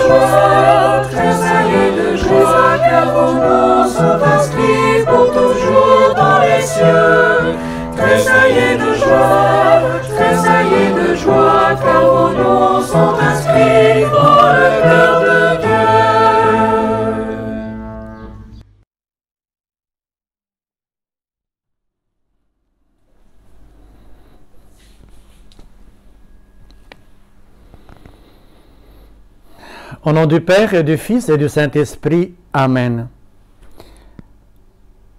joie, tressaillez de joie, car vos noms sont inscrits pour toujours dans les cieux. Tressaillez de joie, car vos noms sont inscrits dans le cœur de Dieu. Au nom du Père et du Fils et du Saint-Esprit. Amen.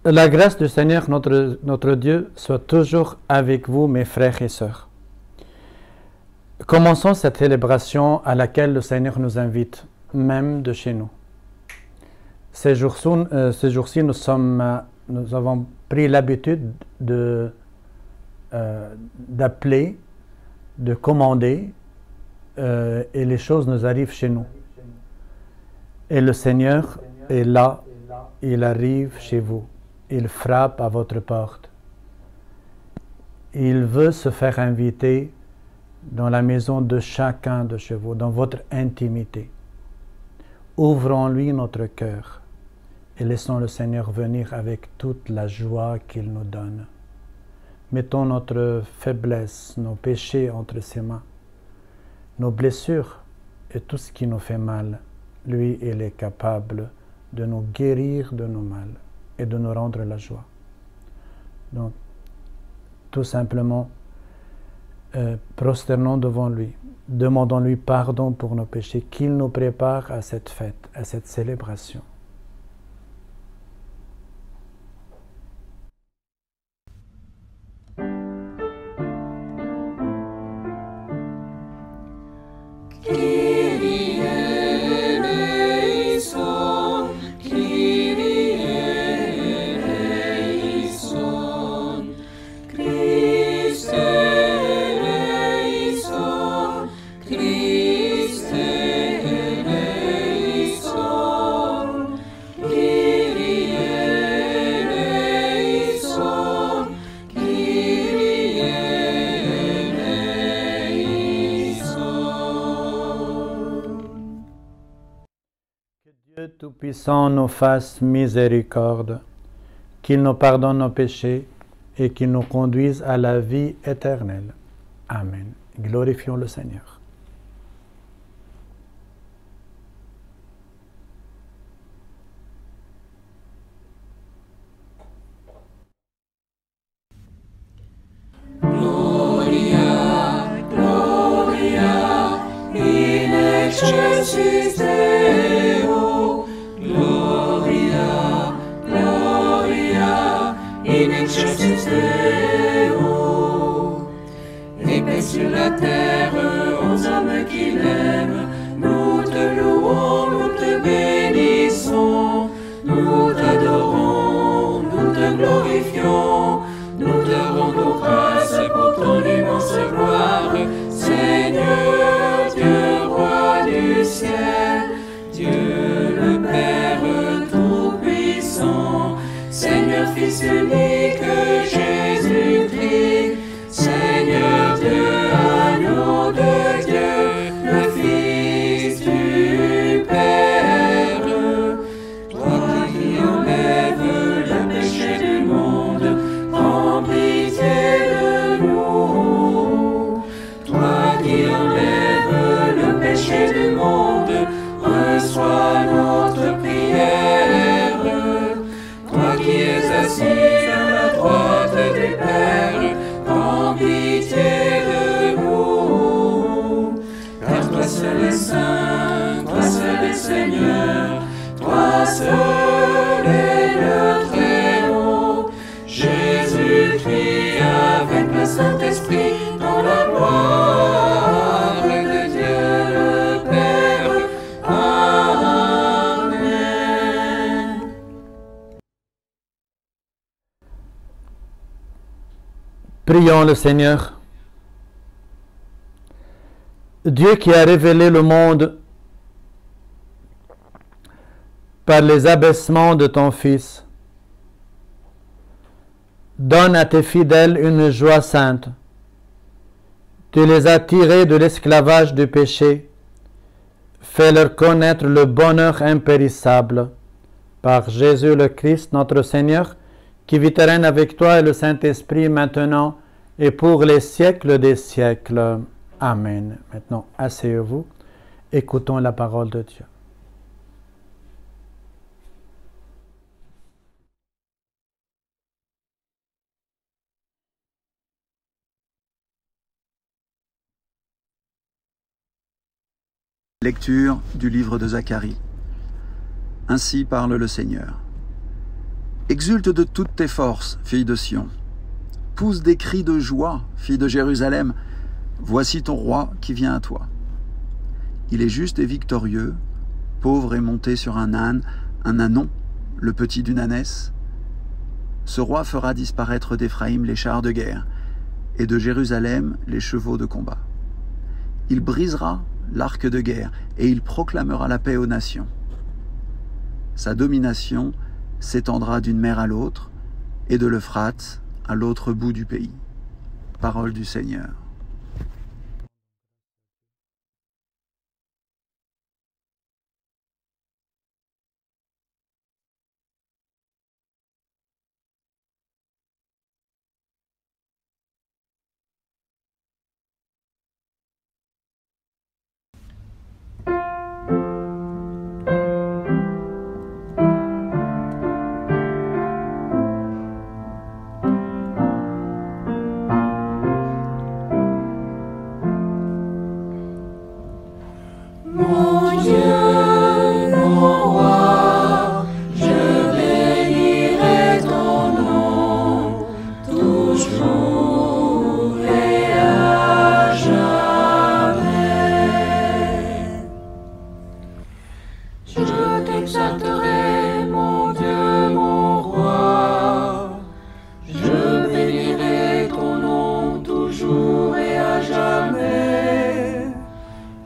La grâce du Seigneur notre Dieu soit toujours avec vous, mes frères et sœurs. Commençons cette célébration à laquelle le Seigneur nous invite, même de chez nous. Ces jours-ci, nous avons pris l'habitude d'appeler, de commander, et les choses nous arrivent chez nous. Et le Seigneur est là, il arrive chez vous, il frappe à votre porte. Il veut se faire inviter dans la maison de chacun de chez vous, dans votre intimité. Ouvrons-lui notre cœur et laissons le Seigneur venir avec toute la joie qu'il nous donne. Mettons notre faiblesse, nos péchés entre ses mains, nos blessures et tout ce qui nous fait mal. Lui, il est capable de nous guérir de nos mal et de nous rendre la joie. Donc, tout simplement, prosternons devant lui, demandons-lui pardon pour nos péchés, qu'il nous prépare à cette fête, à cette célébration. Tout-Puissant nous fasse miséricorde, qu'il nous pardonne nos péchés et qu'il nous conduise à la vie éternelle. Amen. Glorifions le Seigneur. Gloria, Gloria, in excelsis Deo. Gloria, Gloria, in excelsis Deo. Et paix sur la terre aux hommes qu'il aime. Nous te louons, nous te bénissons. Nous t'adorons, nous te glorifions. Nous te rendons grâce pour ton immense gloire. Seigneur, Dieu, roi du ciel, Dieu le Père Tout-Puissant, Seigneur Fils unique, Jésus-Christ, Seigneur Dieu, agneau de Dieu, le Fils du Père, toi qui enlèves le péché du monde, prends pitié de nous. Toi qui enlèves le péché du monde, reçois notre prière. Toi qui es assis à la droite des Pères, prends pitié de nous. Car toi seul est saint, toi seul est Seigneur, toi seul est le Très-Haut. Jésus-Christ avec le Saint-Esprit dans la gloire de Dieu le Père. Amen. Prions le Seigneur. Dieu qui a révélé le monde par les abaissements de ton Fils, donne à tes fidèles une joie sainte. Tu les as tirés de l'esclavage du péché. Fais-leur connaître le bonheur impérissable. Par Jésus le Christ, notre Seigneur, qui vit et règne avec toi et le Saint-Esprit maintenant et pour les siècles des siècles. Amen. Maintenant, asseyez-vous. Écoutons la parole de Dieu. Lecture du livre de Zacharie. Ainsi parle le Seigneur. Exulte de toutes tes forces, fille de Sion. Pousse des cris de joie, fille de Jérusalem. Voici ton roi qui vient à toi. Il est juste et victorieux, pauvre et monté sur un âne, un ânon, le petit d'une ânesse. Ce roi fera disparaître d'Éphraïm les chars de guerre, et de Jérusalem les chevaux de combat. Il brisera l'arc de guerre, et il proclamera la paix aux nations. Sa domination s'étendra d'une mer à l'autre, et de l'Euphrate à l'autre bout du pays. Parole du Seigneur. Mon Dieu, mon roi, je bénirai ton nom, toujours et à jamais. Je t'exalterai, mon Dieu, mon roi, je bénirai ton nom, toujours et à jamais.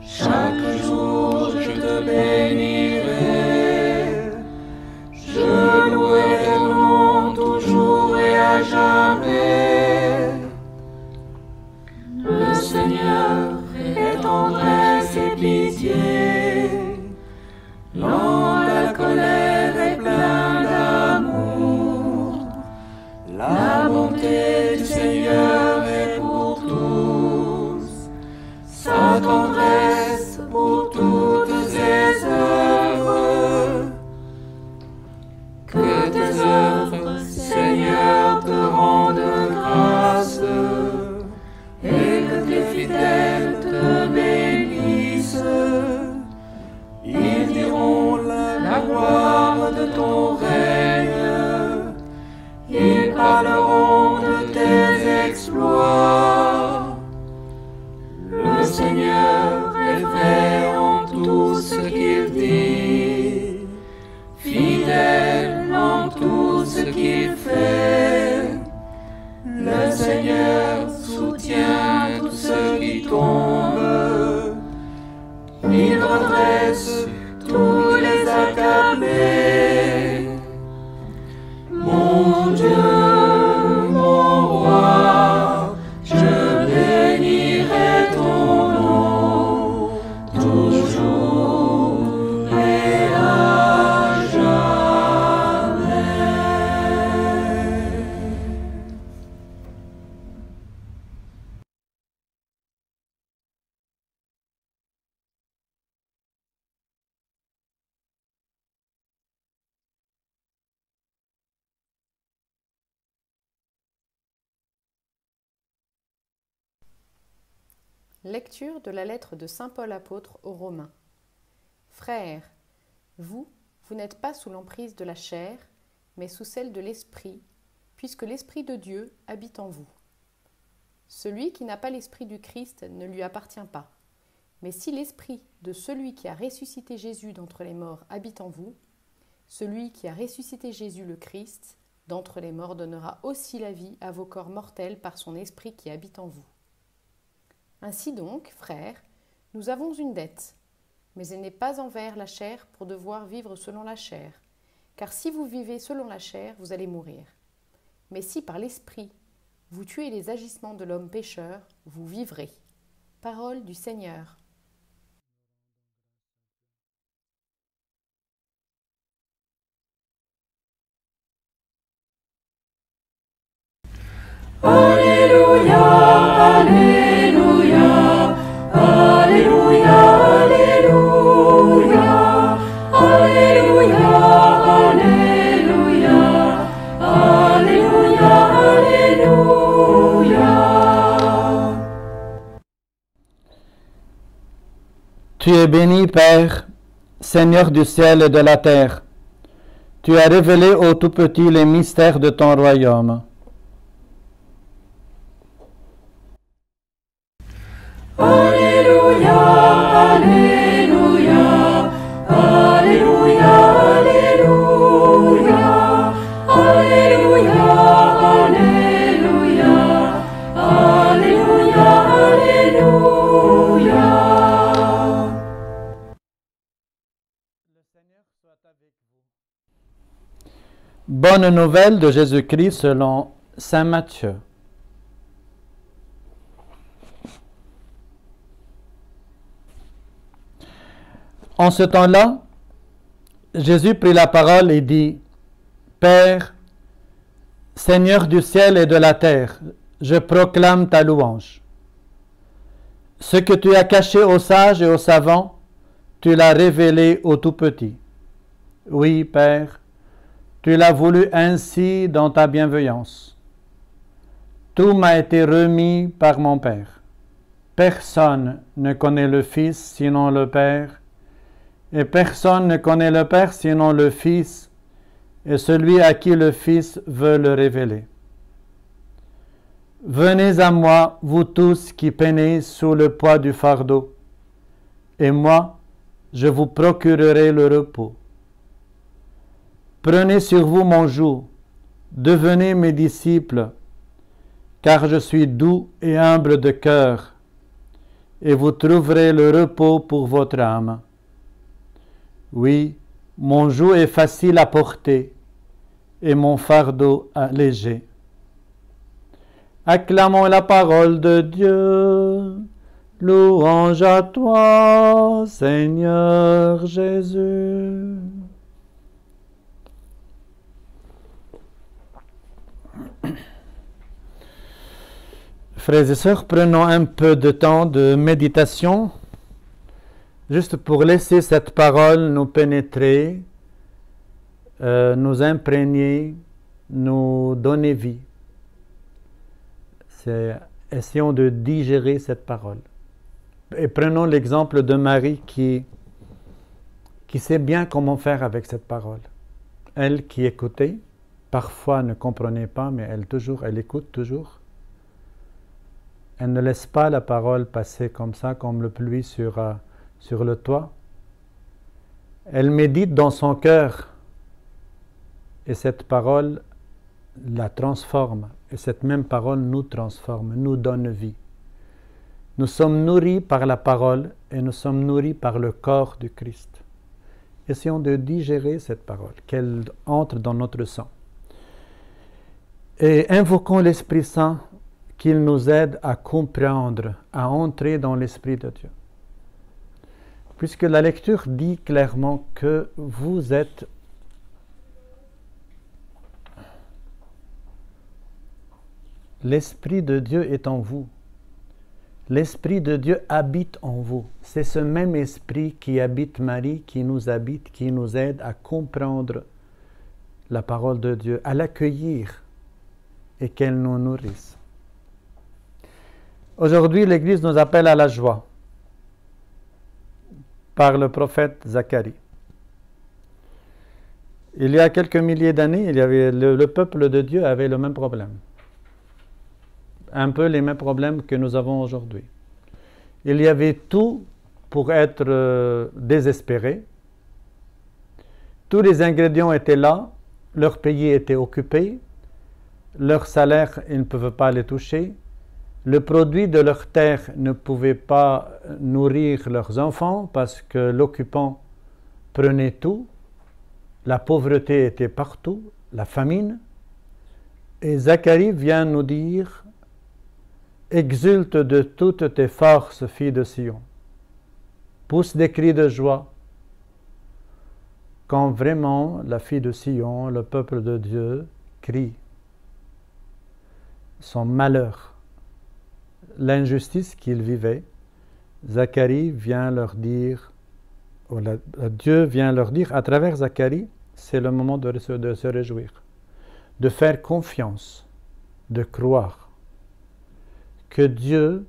Chaque jour je te bénirai, je louerai ton nom toujours et à jamais. Le Seigneur est tendresse et pitié, lent à la colère et plein d'amour. La bonté du Seigneur est pour tous, sa tendresse pour toutes ses œuvres. Que tes œuvres, Seigneur, te rendent grâce, et que tes fidèles te bénissent. Ils diront la gloire de ton règne, ils parleront de tes exploits. Le Seigneur est vrai en tout ce qu'il dit, fidèle en tout ce qu'il fait. Le Seigneur soutient tous ceux qui tombent, il redresse tous les accablés. Mon Dieu, mon roi, je bénirai ton nom, toujours et à jamais. Lecture de la lettre de saint Paul apôtre aux Romains. Frères, vous n'êtes pas sous l'emprise de la chair, mais sous celle de l'Esprit, puisque l'Esprit de Dieu habite en vous. Celui qui n'a pas l'Esprit du Christ ne lui appartient pas. Mais si l'Esprit de celui qui a ressuscité Jésus d'entre les morts habite en vous, celui qui a ressuscité Jésus le Christ d'entre les morts donnera aussi la vie à vos corps mortels par son Esprit qui habite en vous. Ainsi donc, frères, nous avons une dette, mais elle n'est pas envers la chair pour devoir vivre selon la chair, car si vous vivez selon la chair, vous allez mourir. Mais si par l'Esprit, vous tuez les agissements de l'homme pécheur, vous vivrez. Parole du Seigneur. Alléluia, Alléluia, Alléluia, Alléluia, Alléluia, Alléluia, Alléluia, Alléluia. Tu es béni, Père, Seigneur du ciel et de la terre. Tu as révélé aux tout-petits les mystères de ton royaume. Alléluia, Alléluia, Alléluia, Alléluia, Alléluia, Alléluia, Alléluia, Alléluia. Bonne nouvelle de Jésus-Christ selon saint Matthieu. En ce temps-là, Jésus prit la parole et dit, « Père, Seigneur du ciel et de la terre, je proclame ta louange. Ce que tu as caché aux sages et aux savants, tu l'as révélé aux tout-petits. Oui, Père, tu l'as voulu ainsi dans ta bienveillance. Tout m'a été remis par mon Père. Personne ne connaît le Fils sinon le Père, et personne ne connaît le Père sinon le Fils, et celui à qui le Fils veut le révéler. Venez à moi, vous tous qui peinez sous le poids du fardeau, et moi, je vous procurerai le repos. Prenez sur vous mon joug, devenez mes disciples, car je suis doux et humble de cœur, et vous trouverez le repos pour votre âme. Oui, mon joug est facile à porter, et mon fardeau léger. Acclamons la parole de Dieu. Louange à toi, Seigneur Jésus. Frères et sœurs, prenons un peu de temps de méditation, juste pour laisser cette parole nous pénétrer, nous imprégner, nous donner vie. Essayons de digérer cette parole. Et prenons l'exemple de Marie qui sait bien comment faire avec cette parole. Elle qui écoutait, parfois ne comprenait pas, mais elle écoute toujours. Elle ne laisse pas la parole passer comme ça, comme le pluie sur le toit. Elle médite dans son cœur et cette parole la transforme. Et cette même parole nous transforme, nous donne vie. Nous sommes nourris par la parole et nous sommes nourris par le corps du Christ. Essayons de digérer cette parole, qu'elle entre dans notre sang. Et invoquons l'Esprit Saint qu'il nous aide à comprendre, à entrer dans l'Esprit de Dieu. Puisque la lecture dit clairement que vous êtes l'Esprit de Dieu est en vous. L'Esprit de Dieu habite en vous. C'est ce même Esprit qui habite Marie, qui nous habite, qui nous aide à comprendre la parole de Dieu, à l'accueillir et qu'elle nous nourrisse. Aujourd'hui, l'Église nous appelle à la joie par le prophète Zacharie. Il y a quelques milliers d'années, le peuple de Dieu avait le même problème. Un peu les mêmes problèmes que nous avons aujourd'hui. Il y avait tout pour être désespéré. Tous les ingrédients étaient là, leur pays était occupé, leur salaire, ils ne peuvent pas les toucher, le produit de leur terre ne pouvait pas nourrir leurs enfants parce que l'occupant prenait tout, la pauvreté était partout, la famine. Et Zacharie vient nous dire: exulte de toutes tes forces, fille de Sion. Pousse des cris de joie. Quand vraiment la fille de Sion, le peuple de Dieu, crie. son malheur, l'injustice qu'ils vivaient, Zacharie vient leur dire, Dieu vient leur dire à travers Zacharie, c'est le moment de se réjouir, de faire confiance, de croire que Dieu,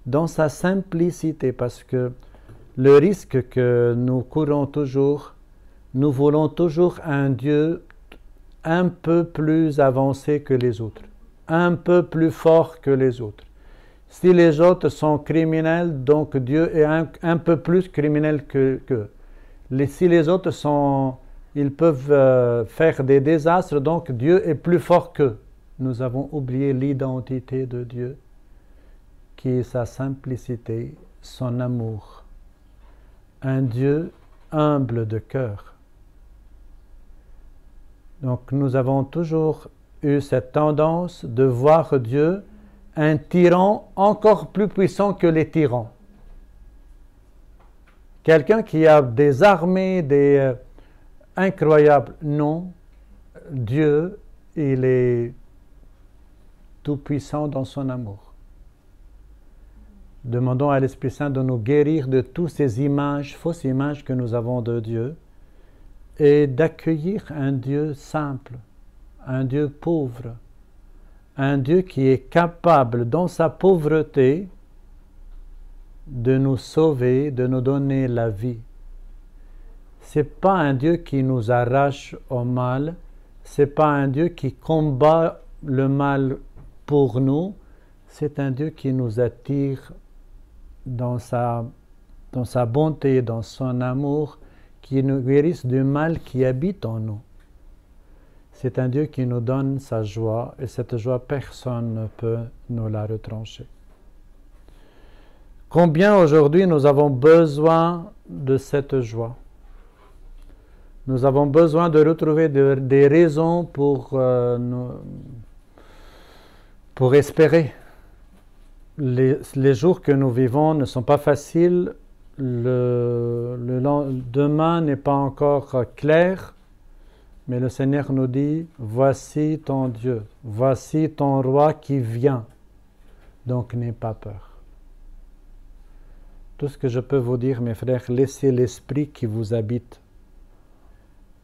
dans sa simplicité, parce que le risque que nous courons toujours, nous voulons toujours un Dieu un peu plus avancé que les autres, un peu plus fort que les autres. Si les autres sont criminels, donc Dieu est un peu plus criminel qu'eux. Si les autres ils peuvent faire des désastres, donc Dieu est plus fort qu'eux. Nous avons oublié l'identité de Dieu, qui est sa simplicité, son amour. Un Dieu humble de cœur. Donc nous avons toujours eu cette tendance de voir Dieu un tyran encore plus puissant que les tyrans. Quelqu'un qui a des armées incroyables. Non, Dieu, il est tout puissant dans son amour. Demandons à l'Esprit Saint de nous guérir de toutes ces images, fausses images que nous avons de Dieu, et d'accueillir un Dieu simple, un Dieu pauvre, un Dieu qui est capable, dans sa pauvreté, de nous sauver, de nous donner la vie. Ce n'est pas un Dieu qui nous arrache au mal, ce n'est pas un Dieu qui combat le mal pour nous, c'est un Dieu qui nous attire dans sa bonté, dans son amour, qui nous guérisse du mal qui habite en nous. C'est un Dieu qui nous donne sa joie, et cette joie, personne ne peut nous la retrancher. Combien aujourd'hui nous avons besoin de cette joie? Nous avons besoin de retrouver des raisons pour espérer. Les jours que nous vivons ne sont pas faciles. Demain n'est pas encore clair, mais le Seigneur nous dit, voici ton Dieu, voici ton roi qui vient, donc n'aie pas peur. Tout ce que je peux vous dire, mes frères, laissez l'Esprit qui vous habite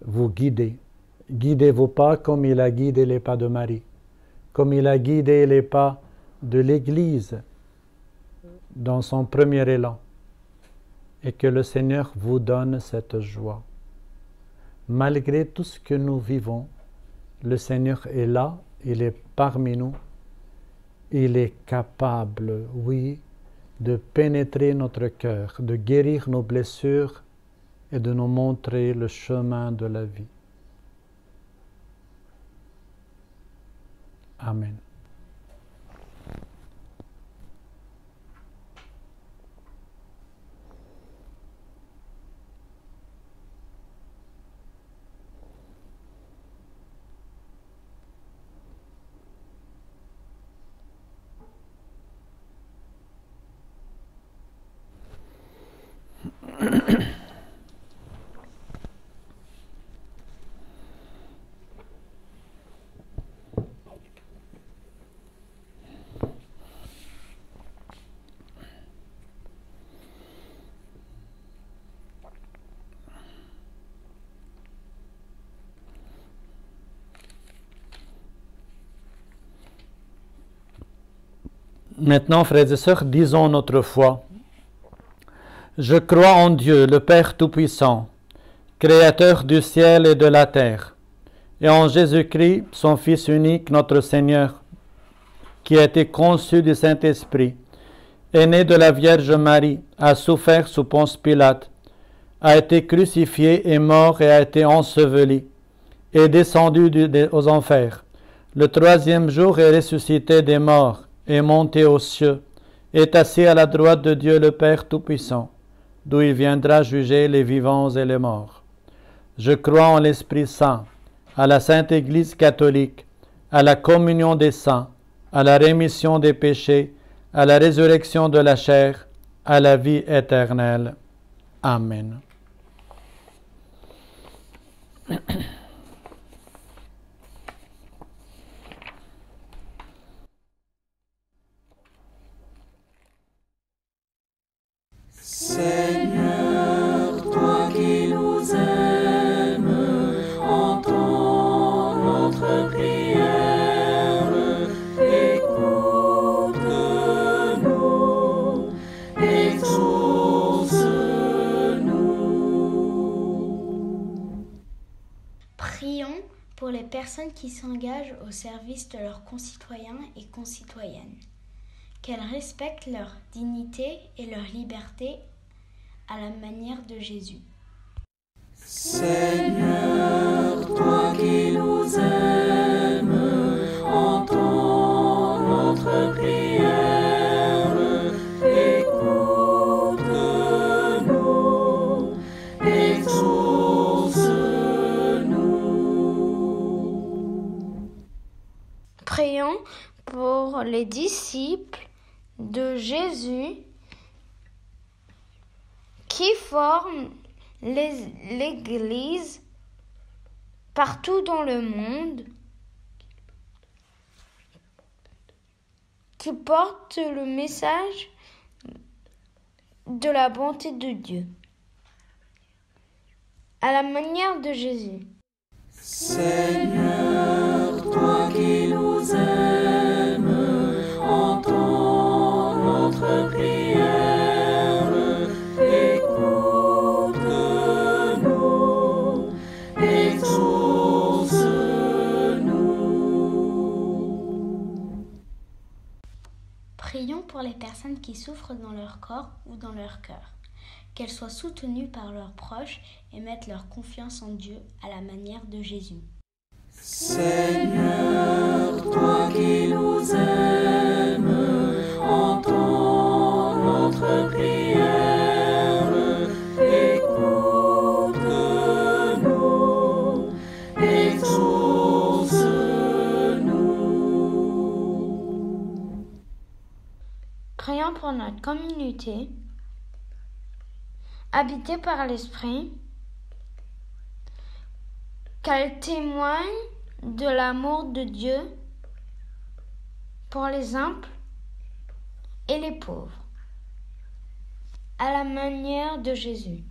vous guider. Guidez vos pas comme il a guidé les pas de Marie, comme il a guidé les pas de l'Église dans son premier élan, et que le Seigneur vous donne cette joie. Malgré tout ce que nous vivons, le Seigneur est là, il est parmi nous, il est capable, oui, de pénétrer notre cœur, de guérir nos blessures et de nous montrer le chemin de la vie. Amen. Maintenant, frères et sœurs, disons notre foi. Je crois en Dieu, le Père Tout-Puissant, Créateur du ciel et de la terre, et en Jésus-Christ, son Fils unique, notre Seigneur, qui a été conçu du Saint-Esprit, est né de la Vierge Marie, a souffert sous Ponce Pilate, a été crucifié, est mort et a été enseveli, est descendu aux enfers. Le troisième jour est ressuscité des morts, est monté aux cieux, est assis à la droite de Dieu le Père Tout-Puissant, d'où il viendra juger les vivants et les morts. Je crois en l'Esprit Saint, à la Sainte Église catholique, à la communion des saints, à la rémission des péchés, à la résurrection de la chair, à la vie éternelle. Amen. pour les personnes qui s'engagent au service de leurs concitoyens et concitoyennes, qu'elles respectent leur dignité et leur liberté à la manière de Jésus. Seigneur, toi qui nous aimes, entends notre prière, écoute-nous, exauce-nous. Prions pour les disciples de Jésus qui forment l'Église partout dans le monde, qui portent le message de la bonté de Dieu, à la manière de Jésus. Seigneur, toi qui nous aimes, entends notre prière, écoute-nous, exauce-nous. Prions pour les personnes qui souffrent dans leur corps ou dans leur cœur, qu'elles soient soutenues par leurs proches et mettent leur confiance en Dieu à la manière de Jésus. Seigneur, toi qui nous aimes, entends notre prière, écoute-nous, exauce-nous. Prions pour notre communauté, habitée par l'Esprit, qu'elle témoigne de l'amour de Dieu pour les simples et les pauvres, à la manière de Jésus.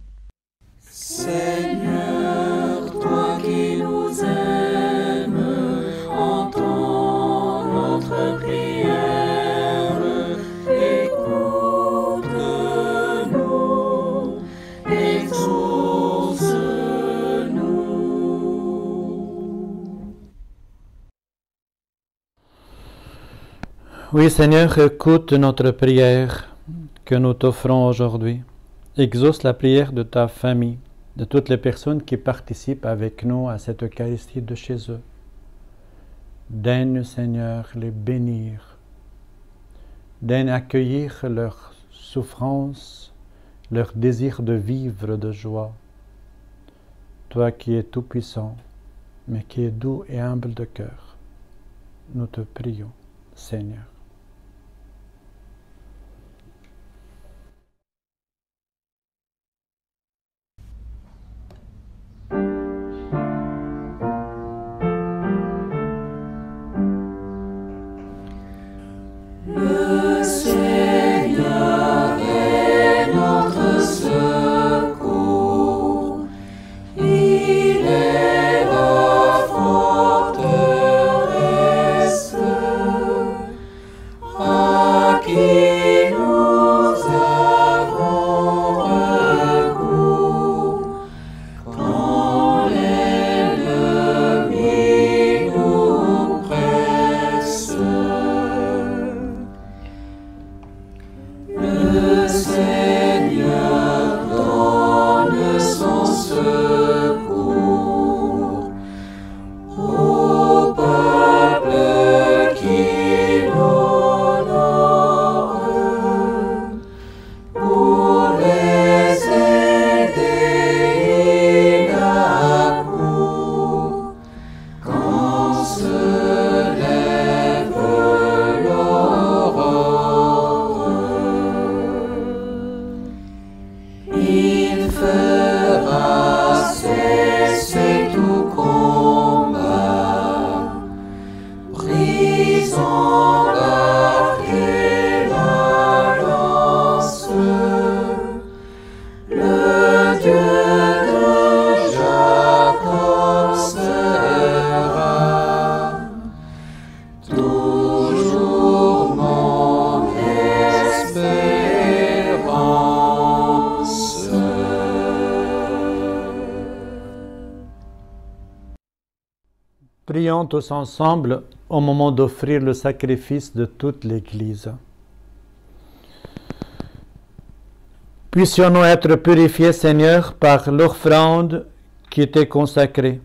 Seigneur, toi qui nous aimes, entends notre prière, écoute-nous, exauce-nous. Oui, Seigneur, écoute notre prière que nous t'offrons aujourd'hui. Exauce la prière de ta famille, de toutes les personnes qui participent avec nous à cette Eucharistie de chez eux. Daigne, Seigneur, les bénir. Daigne accueillir leur souffrance, leur désir de vivre de joie. Toi qui es tout-puissant, mais qui es doux et humble de cœur, nous te prions, Seigneur. Le Seigneur est notre secours, il est la forteresse à qui nous avons recours quand l'ennemi nous presse. Le Seigneur donne son secours au peuple qui l'honore pour les aider. Il accourt quand se lève l'aurore. Il fera cesser tout combat, brisant l'arc et la lance. Le Dieu de Jacob sera toujours mon espérance. Prions tous ensemble au moment d'offrir le sacrifice de toute l'Église. Puissions-nous être purifiés, Seigneur, par l'offrande qui t'est consacrée,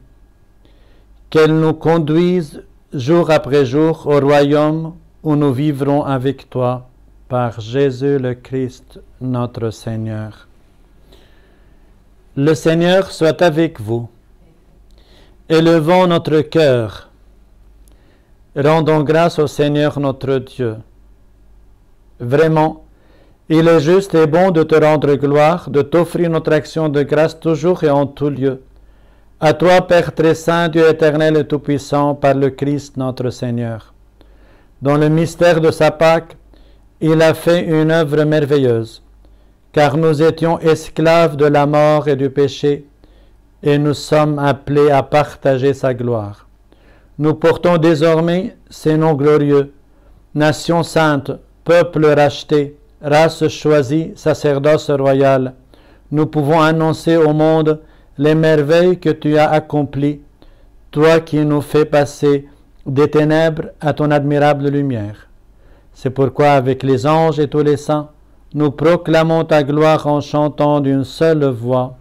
qu'elle nous conduise jour après jour au royaume où nous vivrons avec toi, par Jésus le Christ, notre Seigneur. Le Seigneur soit avec vous. Élevons notre cœur. Rendons grâce au Seigneur notre Dieu. Vraiment, il est juste et bon de te rendre gloire, de t'offrir notre action de grâce toujours et en tout lieu. À toi, Père très saint, Dieu éternel et tout-puissant, par le Christ notre Seigneur. Dans le mystère de sa Pâque, il a fait une œuvre merveilleuse, car nous étions esclaves de la mort et du péché, et nous sommes appelés à partager sa gloire. Nous portons désormais ces noms glorieux, nation sainte, peuple racheté, race choisie, sacerdoce royal. Nous pouvons annoncer au monde les merveilles que tu as accomplies, toi qui nous fais passer des ténèbres à ton admirable lumière. C'est pourquoi, avec les anges et tous les saints, nous proclamons ta gloire en chantant d'une seule voix.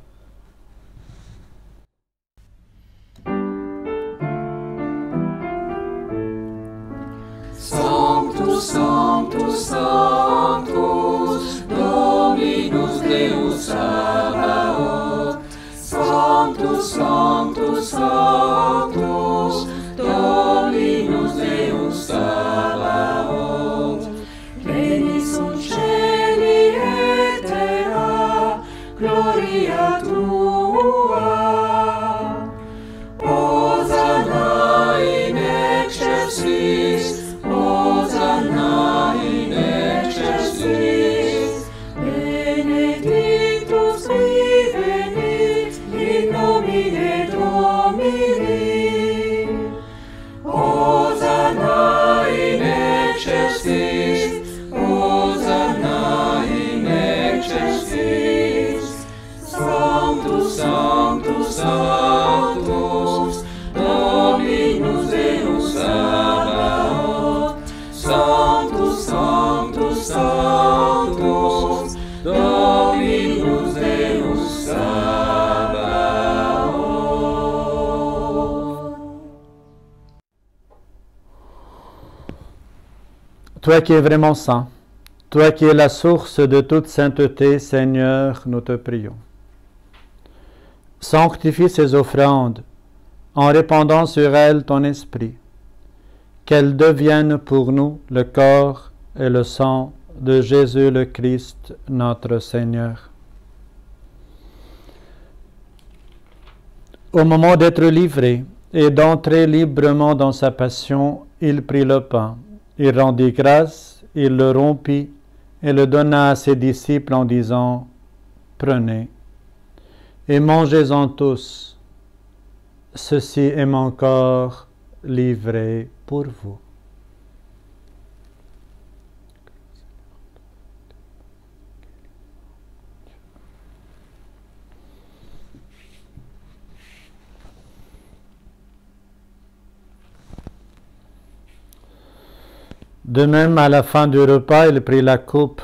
Sanctus, Sanctus, Sanctus, Dominus Deus Sabaoth. Sanctus, Sanctus, Sanctus, Dominus Deus Sabaoth. Benissum Celi et terra, gloria tua. Hosanna in excelsis, Hosanna in excelsis, benedictus qui venit in nomine Domini. Hosanna in excelsis, Hosanna in excelsis, Sanctus, Sanctus, Sanctus, Dominus Deus Sabaoth. Sanctus, Sanctus, Sanctus, Dominus Deus Sabaoth. Toi qui es vraiment saint, toi qui es la source de toute sainteté, Seigneur, nous te prions. Sanctifie ces offrandes en répandant sur elles ton esprit, qu'elles deviennent pour nous le corps et le sang de Jésus le Christ, notre Seigneur. Au moment d'être livré et d'entrer librement dans sa passion, il prit le pain, il rendit grâce, il le rompit et le donna à ses disciples en disant « Prenez et mangez-en tous, ceci est mon corps livré pour vous. » De même, à la fin du repas, il prit la coupe.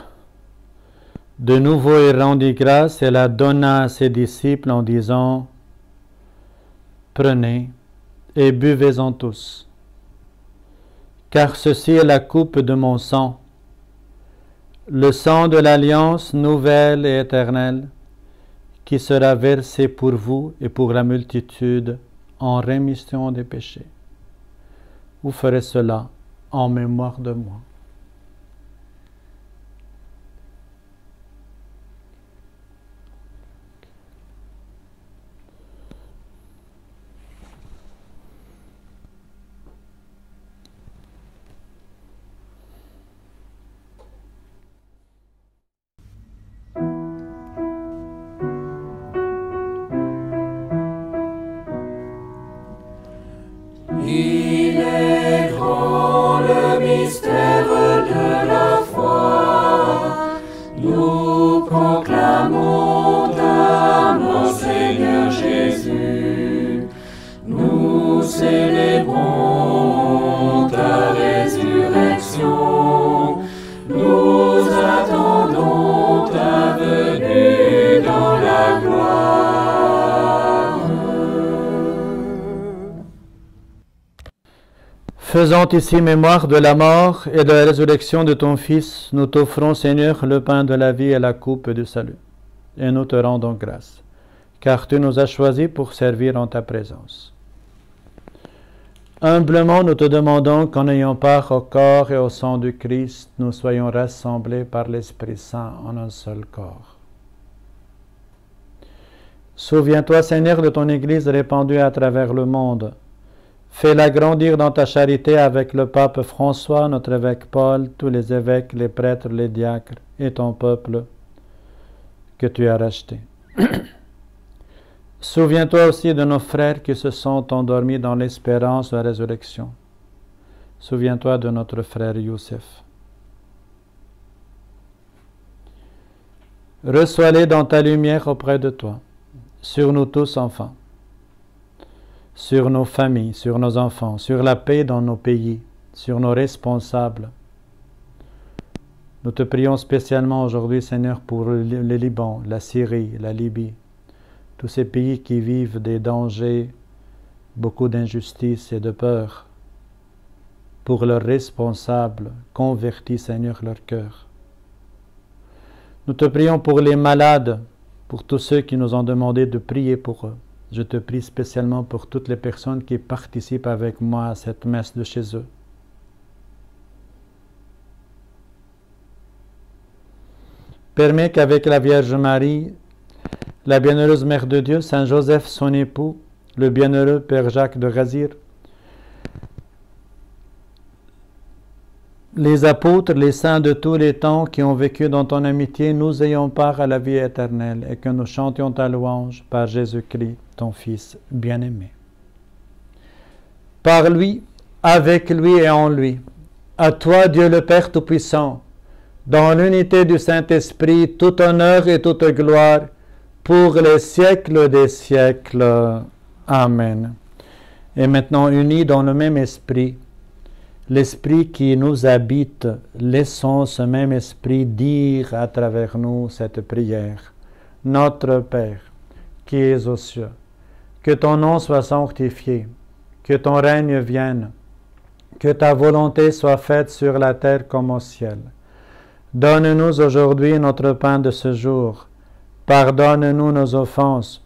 De nouveau, il rendit grâce et la donna à ses disciples en disant « Prenez et buvez-en tous, car ceci est la coupe de mon sang, le sang de l'alliance nouvelle et éternelle, qui sera versé pour vous et pour la multitude en rémission des péchés. Vous ferez cela en mémoire de moi. » Il est grand le mystère Faisant ici mémoire de la mort et de la résurrection de ton Fils, nous t'offrons, Seigneur, le pain de la vie et la coupe du salut. Et nous te rendons grâce, car tu nous as choisis pour servir en ta présence. Humblement, nous te demandons qu'en ayant part au corps et au sang du Christ, nous soyons rassemblés par l'Esprit Saint en un seul corps. Souviens-toi, Seigneur, de ton Église répandue à travers le monde. Fais-la grandir dans ta charité avec le pape François, notre évêque Paul, tous les évêques, les prêtres, les diacres et ton peuple que tu as racheté. Souviens-toi aussi de nos frères qui se sont endormis dans l'espérance de la résurrection. Souviens-toi de notre frère Youssef. Reçois-les dans ta lumière auprès de toi, sur nous tous enfants, sur nos familles, sur nos enfants, sur la paix dans nos pays, sur nos responsables. Nous te prions spécialement aujourd'hui, Seigneur, pour le Liban, la Syrie, la Libye, tous ces pays qui vivent des dangers, beaucoup d'injustice et de peur. Pour leurs responsables, convertis, Seigneur, leur cœur. Nous te prions pour les malades, pour tous ceux qui nous ont demandé de prier pour eux. Je te prie spécialement pour toutes les personnes qui participent avec moi à cette messe de chez eux. Permets qu'avec la Vierge Marie, la bienheureuse Mère de Dieu, Saint Joseph, son époux, le bienheureux Père Jacques de Gazir, les apôtres, les saints de tous les temps qui ont vécu dans ton amitié, nous ayons part à la vie éternelle et que nous chantions ta louange par Jésus-Christ, ton Fils bien-aimé. Par lui, avec lui et en lui, à toi, Dieu le Père Tout-Puissant, dans l'unité du Saint-Esprit, tout honneur et toute gloire, pour les siècles des siècles. Amen. Et maintenant, unis dans le même esprit, l'esprit qui nous habite, laissons ce même esprit dire à travers nous cette prière. Notre Père, qui es aux cieux, que ton nom soit sanctifié, que ton règne vienne, que ta volonté soit faite sur la terre comme au ciel. Donne-nous aujourd'hui notre pain de ce jour. Pardonne-nous nos offenses,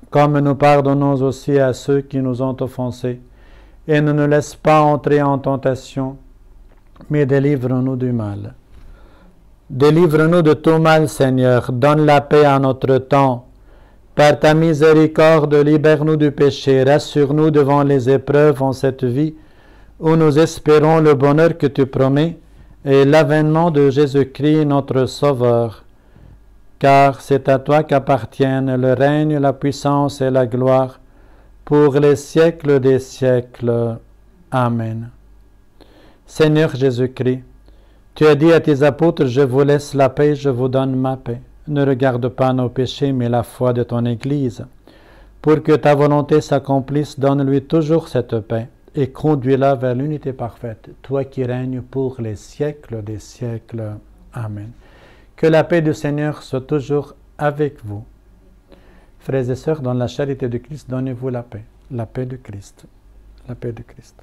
comme nous pardonnons aussi à ceux qui nous ont offensés. Et ne nous laisse pas entrer en tentation, mais délivre-nous du mal. Délivre-nous de tout mal, Seigneur. Donne la paix à notre temps. Par ta miséricorde, libère-nous du péché. Rassure-nous devant les épreuves en cette vie, où nous espérons le bonheur que tu promets et l'avènement de Jésus-Christ, notre Sauveur. Car c'est à toi qu'appartiennent le règne, la puissance et la gloire, pour les siècles des siècles. Amen. Seigneur Jésus-Christ, tu as dit à tes apôtres, je vous laisse la paix, je vous donne ma paix. Ne regarde pas nos péchés, mais la foi de ton Église. Pour que ta volonté s'accomplisse, donne-lui toujours cette paix et conduis-la vers l'unité parfaite, toi qui règnes pour les siècles des siècles. Amen. Que la paix du Seigneur soit toujours avec vous. Frères et sœurs, dans la charité de Christ, donnez-vous la paix de Christ, la paix de Christ.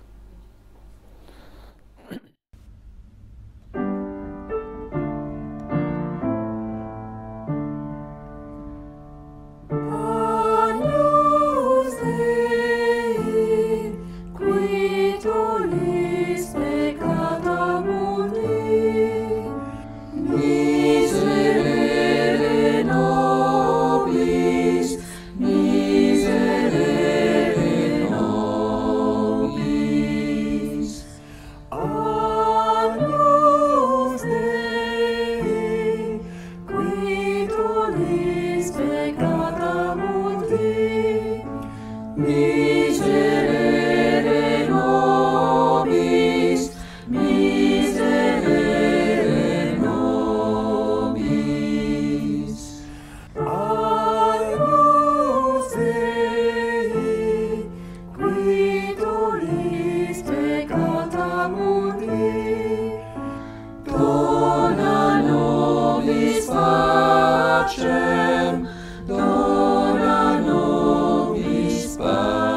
Dona nobis pacem.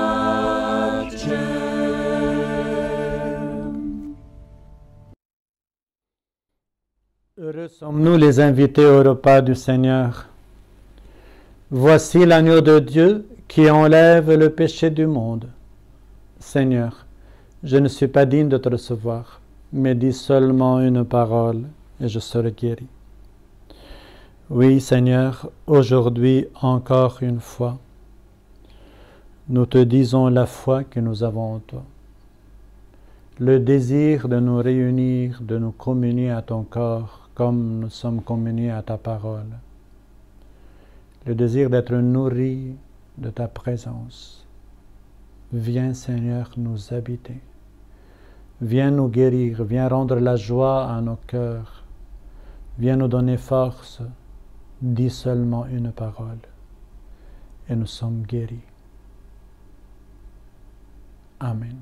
Sommes-nous les invités au repas du Seigneur? Voici l'agneau de Dieu qui enlève le péché du monde. Seigneur, je ne suis pas digne de te recevoir, mais dis seulement une parole et je serai guéri. Oui, Seigneur, aujourd'hui encore une fois, nous te disons la foi que nous avons en toi, le désir de nous réunir, de nous communier à ton corps comme nous sommes communiés à ta parole, le désir d'être nourris de ta présence. Viens, Seigneur, nous habiter. Viens nous guérir, viens rendre la joie à nos cœurs. Viens nous donner force. Dis seulement une parole et nous sommes guéris. Amen.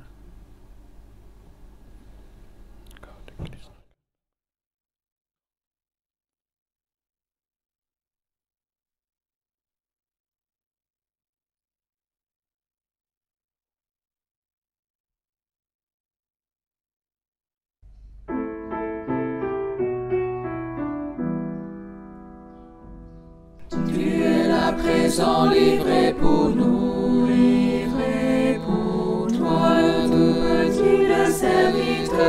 Tu es là présent, livré pour nous, livré pour toi, le tout petit, le serviteur,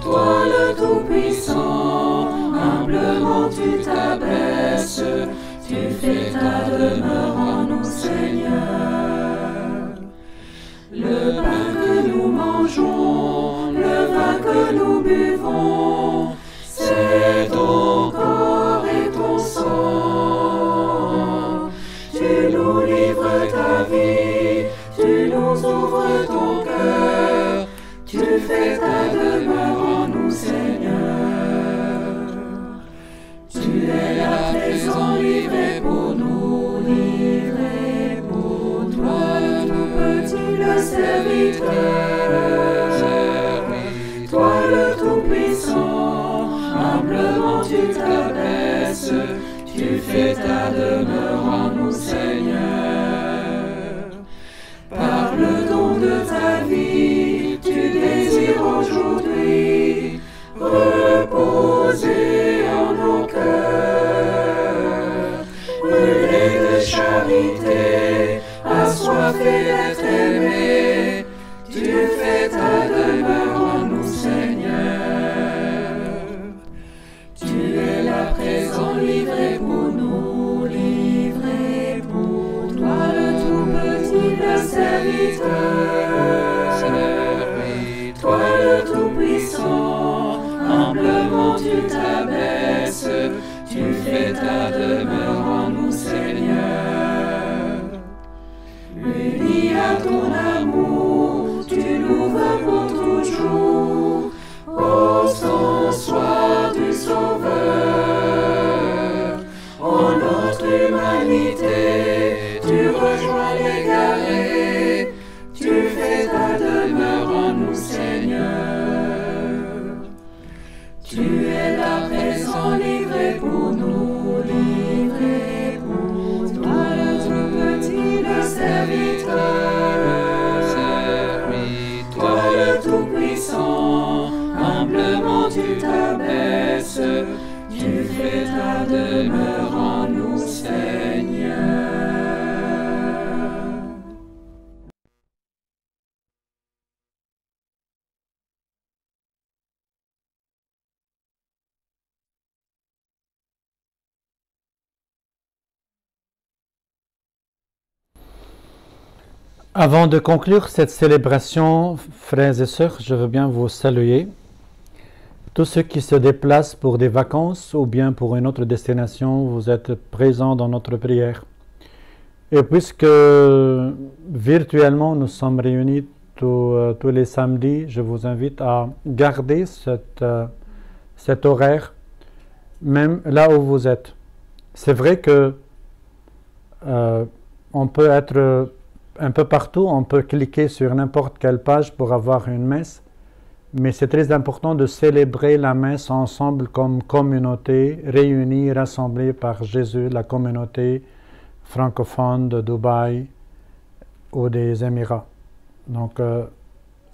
toi le tout-puissant, humblement tu t'abaisses, tu fais ta demeure en nous, Seigneur. Le pain que nous mangeons, le vin que nous buvons, c'est ton corps et ton sang. Tu nous livres ta vie, tu nous ouvres ton cœur, tu fais ta demeure en nous, Seigneur. Tu es là présent, livré pour nous, livré pour toi, le tout petit, le serviteur, toi le tout-puissant, humblement tu t'abaisses, tu fais ta demeure en nous, Seigneur. Par le don de ta vie, tu désires aujourd'hui reposer en nos cœurs, brûler de charité, assoiffé d'être aimé, tu fais ta demeure en nous, Seigneur. Tu es là présent, livré pour nous, livré pour toi, le tout petit, le serviteur, toi le tout-puissant, humblement tu t'abaisses, tu fais ta demeure en nous, Seigneur. Unis à ton amour, tu nous veux pour toujours, au soir du Sauveur. En notre humanité, tu rejoins l'égaré, tu fais ta demeure en nous, Seigneur. Tu es là présent, livré pour nous, livré pour toi, le tout petit, le serviteur, toi le tout-puissant, humblement tu t'abaisses, tu fais ta demeure en nous, Seigneur. Avant de conclure cette célébration, frères et sœurs, je veux bien vous saluer. Tous ceux qui se déplacent pour des vacances ou bien pour une autre destination, vous êtes présents dans notre prière. Et puisque virtuellement nous sommes réunis tous les samedis, je vous invite à garder cet horaire, même là où vous êtes. C'est vrai que on peut être un peu partout, on peut cliquer sur n'importe quelle page pour avoir une messe, mais c'est très important de célébrer la messe ensemble comme communauté, réunie, rassemblée par Jésus, la communauté francophone de Dubaï ou des Émirats. Donc,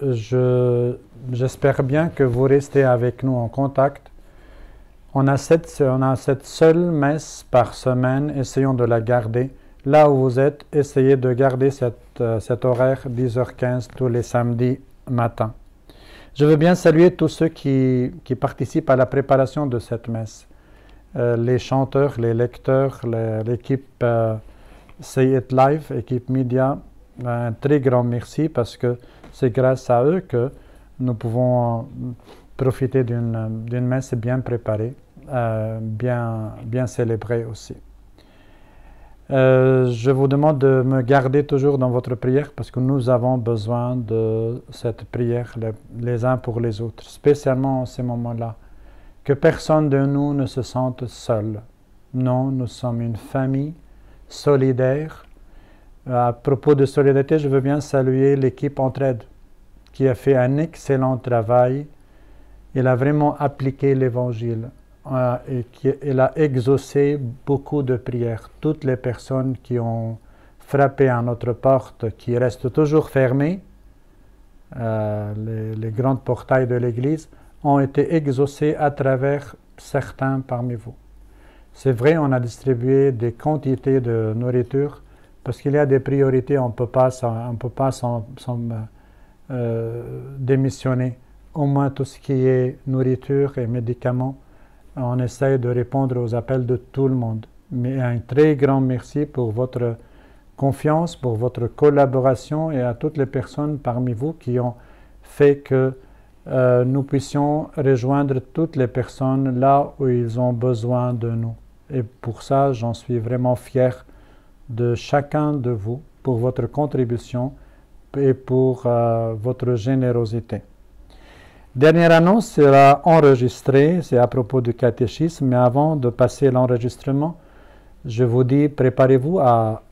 j'espère bien que vous restez avec nous en contact. On a cette seule messe par semaine, essayons de la garder. Là où vous êtes, essayez de garder cet horaire 10h15 tous les samedis matin. Je veux bien saluer tous ceux qui participent à la préparation de cette messe. Les chanteurs, les lecteurs, l'équipe Say It Live, équipe média, un très grand merci parce que c'est grâce à eux que nous pouvons profiter d'une messe bien préparée, bien célébrée aussi. Je vous demande de me garder toujours dans votre prière parce que nous avons besoin de cette prière les uns pour les autres, spécialement en ces moments-là. Que personne de nous ne se sente seul. Non, nous sommes une famille solidaire. À propos de solidarité, je veux bien saluer l'équipe Entraide qui a fait un excellent travail. Il a vraiment appliqué l'Évangile. Elle a exaucé beaucoup de prières. Toutes les personnes qui ont frappé à notre porte, qui restent toujours fermées, les grandes portails de l'Église, ont été exaucées à travers certains parmi vous. C'est vrai, on a distribué des quantités de nourriture parce qu'il y a des priorités, on ne peut pas s'en démissionner. Au moins tout ce qui est nourriture et médicaments, on essaye de répondre aux appels de tout le monde. Mais un très grand merci pour votre confiance, pour votre collaboration et à toutes les personnes parmi vous qui ont fait que nous puissions rejoindre toutes les personnes là où ils ont besoin de nous. Et pour ça, j'en suis vraiment fier de chacun de vous pour votre contribution et pour votre générosité. Dernière annonce sera enregistrée, c'est à propos du catéchisme, mais avant de passer l'enregistrement, je vous dis, préparez-vous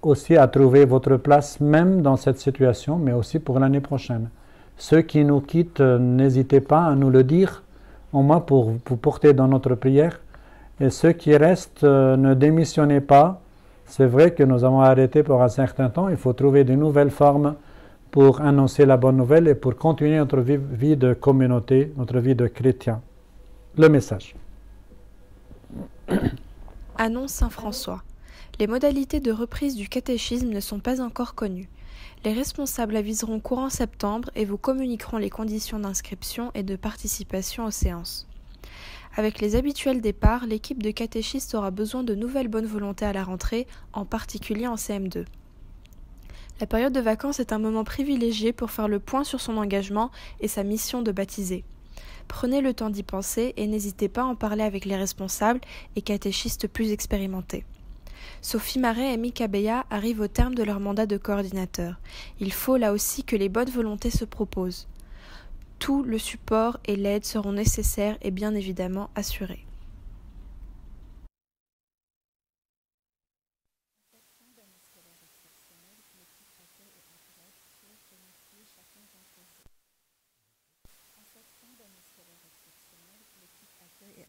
aussi à trouver votre place, même dans cette situation, mais aussi pour l'année prochaine. Ceux qui nous quittent, n'hésitez pas à nous le dire, au moins pour vous porter dans notre prière. Et ceux qui restent, ne démissionnez pas. C'est vrai que nous avons arrêté pour un certain temps, il faut trouver de nouvelles formes pour annoncer la bonne nouvelle et pour continuer notre vie de communauté, notre vie de chrétien. Le message. Annonce Saint-François. Les modalités de reprise du catéchisme ne sont pas encore connues. Les responsables aviseront courant septembre et vous communiqueront les conditions d'inscription et de participation aux séances. Avec les habituels départs, l'équipe de catéchistes aura besoin de nouvelles bonnes volontés à la rentrée, en particulier en CM2. La période de vacances est un moment privilégié pour faire le point sur son engagement et sa mission de baptiser. Prenez le temps d'y penser et n'hésitez pas à en parler avec les responsables et catéchistes plus expérimentés. Sophie Marais et Mika Beya arrivent au terme de leur mandat de coordinateur. Il faut là aussi que les bonnes volontés se proposent. Tout le support et l'aide seront nécessaires et bien évidemment assurés.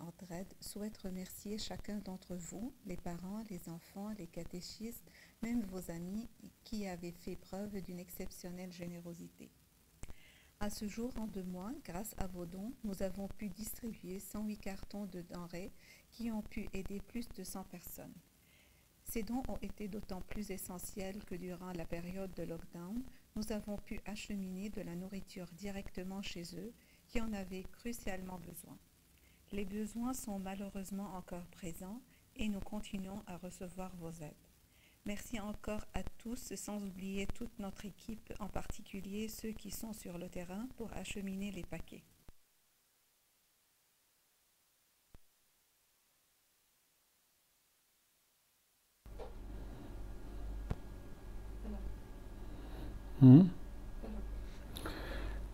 Entraide souhaite remercier chacun d'entre vous, les parents, les enfants, les catéchistes, même vos amis qui avaient fait preuve d'une exceptionnelle générosité. À ce jour, en 2 mois, grâce à vos dons, nous avons pu distribuer 108 cartons de denrées qui ont pu aider plus de 100 personnes. Ces dons ont été d'autant plus essentiels que durant la période de lockdown, nous avons pu acheminer de la nourriture directement chez eux qui en avaient crucialement besoin. Les besoins sont malheureusement encore présents et nous continuons à recevoir vos aides. Merci encore à tous, sans oublier toute notre équipe, en particulier ceux qui sont sur le terrain pour acheminer les paquets.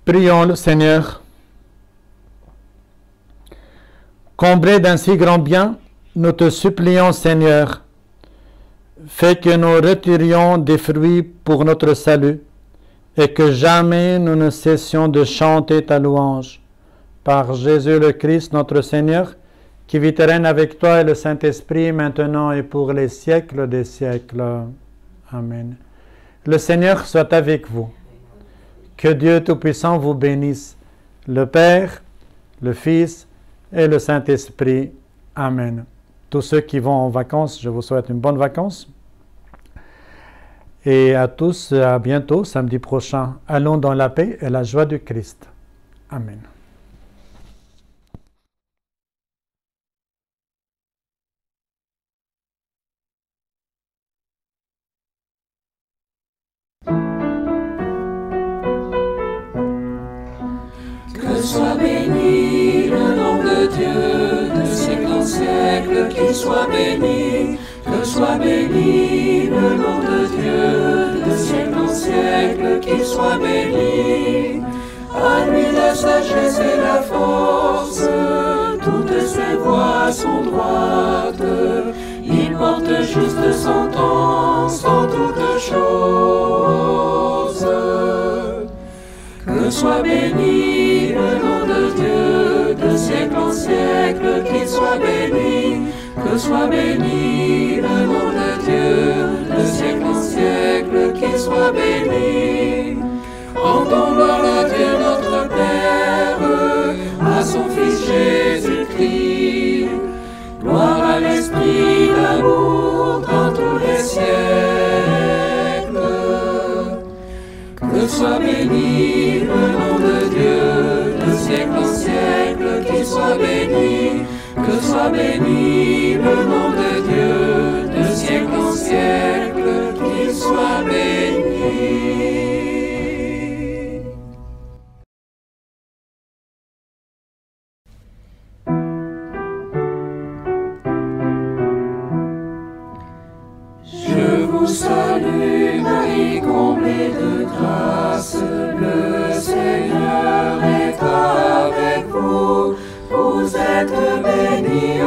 Prions le Seigneur. Comblés d'un si grand bien, nous te supplions, Seigneur, fais que nous retirions des fruits pour notre salut et que jamais nous ne cessions de chanter ta louange. Par Jésus le Christ, notre Seigneur, qui vit et règne avec toi et le Saint-Esprit, maintenant et pour les siècles des siècles. Amen. Le Seigneur soit avec vous. Que Dieu Tout-Puissant vous bénisse, le Père, le Fils et le Saint-Esprit. Amen. Tous ceux qui vont en vacances, je vous souhaite une bonne vacances. Et à tous, à bientôt, samedi prochain. Allons dans la paix et la joie du Christ. Amen. Que soit béni le nom de Dieu, de siècle en siècle, qu'il soit béni. Que soit béni le nom de Dieu, de siècle en siècle, qu'il soit béni. À lui la sagesse et la force, toutes ses voies sont droites. Il porte juste sentence en toutes choses. Que soit béni le nom de Dieu, de siècle en siècle, qu'il soit béni. Que soit béni le nom de Dieu, de siècle en siècle, qu'il soit béni. Rendons gloire à Dieu notre Père, à son Fils Jésus-Christ. Gloire à l'Esprit d'amour dans tous les siècles. Que soit béni le nom de Dieu, de siècle en siècle, qu'il soit béni. Que soit béni le nom de Dieu, de siècle en siècle, qu'il soit béni. Je vous salue, Marie comblée de grâce, le Seigneur est avec vous. Vous êtes bénie